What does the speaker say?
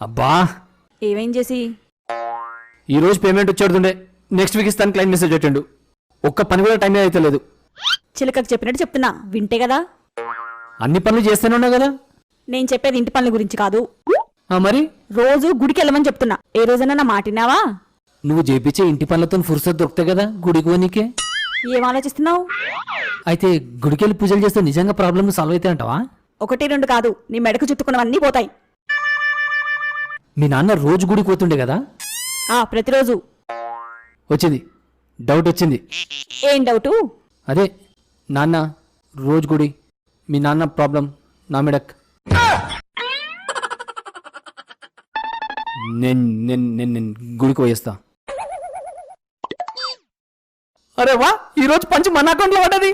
అబ్బా ఏమేం చేసి ఈరోజు పేమెంట్ వచ్చేడుతుండే, నెక్స్ట్ వీక్ ఇస్తాను క్లైంట్ మెసేజ్ పెట్టండు. ఒక్క పని కూడా టైం అయితే లేదు. చిలకకు చెప్పినట్టు చెప్తున్నా, వింటే కదా. అన్ని పనులు చేస్తూనే ఉన్నా కదా. నేను చెప్పేది ఇంటి పనుల గురించి కాదు. మరి రోజు గుడికి వెళ్ళమని చెప్తున్నా, ఏ రోజైనా నా మాటినావా? నువ్వు చేపించే ఇంటి పనులతో ఫుర్సత్ దొరుకుతాయి కదా గుడికి పోనీకే. ఏం ఆలోచిస్తున్నావు? అయితే గుడికి వెళ్ళి పూజలు చేస్తే నిజంగా ప్రాబ్లమ్ సాల్వ్ అవుతాయి అంటావా? 1, 2 కాదు, నీ మెడకు చుట్టుకున్నవన్నీ పోతాయి. మీ నాన్న రోజు గుడికి పోతుండే కదా. ప్రతిరోజు. వచ్చింది, డౌట్ వచ్చింది. ఏం డౌటు? అదే నాన్న రోజు గుడి, మీ నాన్న ప్రాబ్లం నా మెడక్. నేను గుడికి పోయేస్తా. అరే వా, ఈరోజు పంచి మన అకౌంట్లో పడ్డది.